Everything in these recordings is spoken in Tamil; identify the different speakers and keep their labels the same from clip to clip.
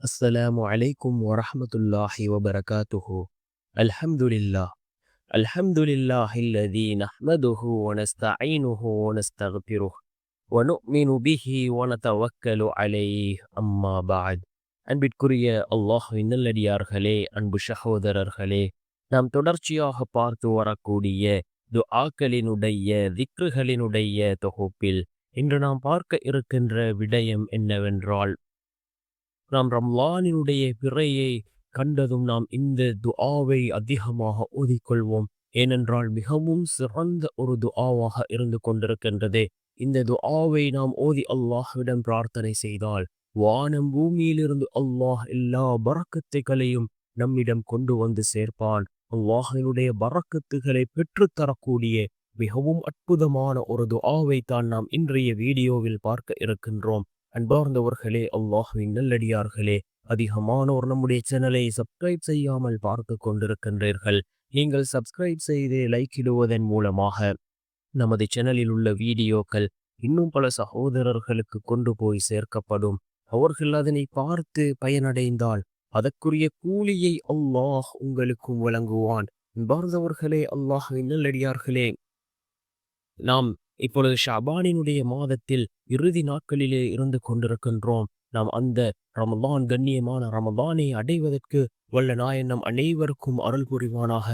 Speaker 1: السلام عليكم ورحمة الله وبركاته. الحمد لله. الحمد لله الذي نحمده ونستعينه ونستغفره ونؤمن به ونتوكل عليه أما بعد. அன்பிற்குரிய அல்லாஹ்வின் நல்லடியார்களே, அன்பு சகோதரர்களே, நாம் தொடர்ச்சியாக பார்த்து வரக்கூடிய துஆக்களினுடைய திக்ருகளினுடைய தொகுப்பில் இன்று நாம் பார்க்க இருக்கின்ற விடயம் என்னவென்றால், நாம் ரம்லானினுடைய பிறையை கண்டதும் நாம் இந்த துஆவை அதிகமாக ஓதிக்கொள்வோம். ஏனென்றால் மிகவும் சிறந்த ஒரு துஆவாக இருந்து கொண்டிருக்கின்றது. இந்த துஆவை நாம் ஓதி அல்லாஹ்விடம் பிரார்த்தனை செய்தால் வானம் பூமியிலிருந்து அல்லாஹ் எல்லா பரக்கத்துகளையும் நம்மிடம் கொண்டு வந்து சேர்ப்பான். அல்லாஹினுடைய பரக்கத்துகளை பெற்றுத்தரக்கூடிய மிகவும் அற்புதமான ஒரு துஆவை தான் நாம் இன்றைய வீடியோவில் பார்க்க இருக்கின்றோம். அன்பார்ந்தவர்களே, அல்லாஹ்வின் நல்லடியார்களே, அதிகமானோர் நம்முடைய சேனலை சப்ஸ்கிரைப் செய்யாமல் பார்த்து கொண்டிருக்கின்றீர்கள். நீங்கள் சப்ஸ்கிரைப் செய்து லைக் இடுவதன் மூலமாக நமது சேனலில் உள்ள வீடியோக்கள் இன்னும் பல சகோதரர்களுக்கு கொண்டு போய் சேர்க்கப்படும். அவர்கள் அதனை பார்த்து பயனடைந்தால் அதற்குரிய கூலியை அல்லாஹ் உங்களுக்கும் வழங்குவான். அன்பார்ந்தவர்களே, அல்லாஹ்வின் நல்லடியார்களே, நாம் இப்பொழுது ஷஅபானினுடைய மாதத்தில் இறுதி நாட்களிலே இருந்து கொண்டிருக்கின்றோம். நாம் அந்த ரமலான், கண்ணியமான ரமலானை அடைவதற்கு வல்ல நாயன் நம் அனைவருக்கும் அருள் புரிவானாக.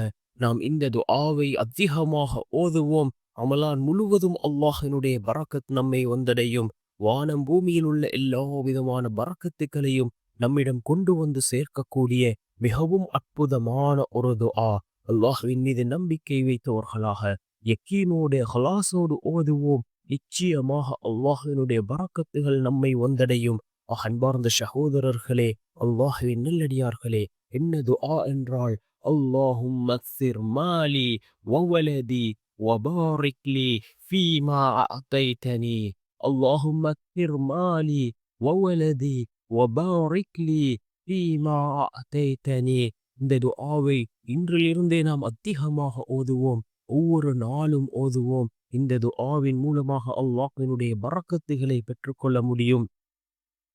Speaker 1: நாம் இந்த துஆவை அதிகமாக ஓதுவோம். ரமலான் முழுவதும் அல்லாஹினுடைய பரக்கத் நம்மை வந்தடையும். வானம் பூமியில் உள்ள எல்லா விதமான பரக்கத்துக்களையும் நம்மிடம் கொண்டு வந்து சேர்க்கக்கூடிய மிகவும் அற்புதமான ஒரு துஆ. அல்லாஹ்வின் மீது நம்பிக்கை வைத்தவர்களாக யக்கீனோடு ஹலாஸோடு ஓதுவோம். நிச்சயமாக அல்லாஹினுடைய பரக்கத்துகள் நம்மை வந்தடையும். அன்பார்ந்த சகோதரர்களே, அல்லாஹ்வின் நல்லடியார்களே, என்ன துஆ என்றால், அல்லாஹும்ம அக்ஸிர் மாலி வவலதி வபாரிக் லி ஃபீமா அஅதைதனி. அல்லாஹும்ம அக்ஸிர் மாலி வவலதி வபாரிக் லி ஃபீமா அஅதைதனி. இந்த துஆவை இன்றிலிருந்தே நாம் அதிகமாக ஓதுவோம். ஒவ்வொரு நாளும் ஓதுவோம். இந்த துஆவின் மூலமாக அல்லாஹ்வினுடைய பரக்கத்துகளை பெற்றுக்கொள்ள முடியும்.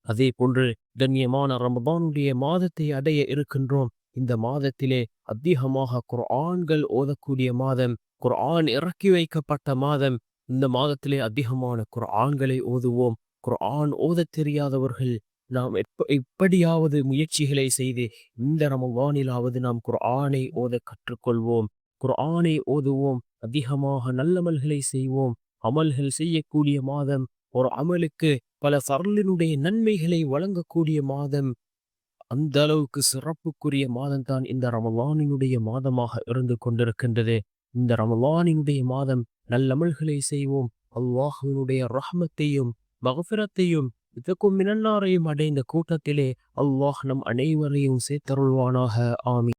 Speaker 1: அதே போன்று கண்ணியமான ரமதானுடைய மாதத்தை அடைய இருக்கின்றோம். இந்த மாதத்திலே அதிகமாக குர்ஆன்கள் ஓதக்கூடிய மாதம், குர்ஆன் இறக்கி வைக்கப்பட்ட மாதம். இந்த மாதத்திலே அதிகமான குர்ஆன்களை ஓதுவோம். குர்ஆன் ஓதத் தெரியாதவர்கள் நாம் எப்படியாவது முயற்சிகளை செய்து இந்த ரமதானிலாவது நாம் குர்ஆனை ஓத கற்றுக்கொள்வோம். குர்ஆனை ஓதுவோம். அதிகமாக நல்லமல்களை செய்வோம். அமல்கள் செய்யக்கூடிய மாதம். ஒரு அமலுக்கு பல ஃபர்லினுடைய நன்மைகளை வழங்கக்கூடிய மாதம். அந்த அளவுக்கு சிறப்புக்குரிய மாதம் தான் இந்த ரமலானினுடைய மாதமாக இருந்து கொண்டிருக்கின்றது. இந்த ரமலானினுடைய மாதம் நல்லமல்களை செய்வோம். அல்லாஹ்வினுடைய ரஹ்மத்தையும் மக்ஃபிரத்தையும் இதற்கும் மினன்னாரையும் அடைந்த கூட்டத்திலே அல்லாஹ் நம் அனைவரையும் சேர்த்தருள்வானாக. ஆமீன்.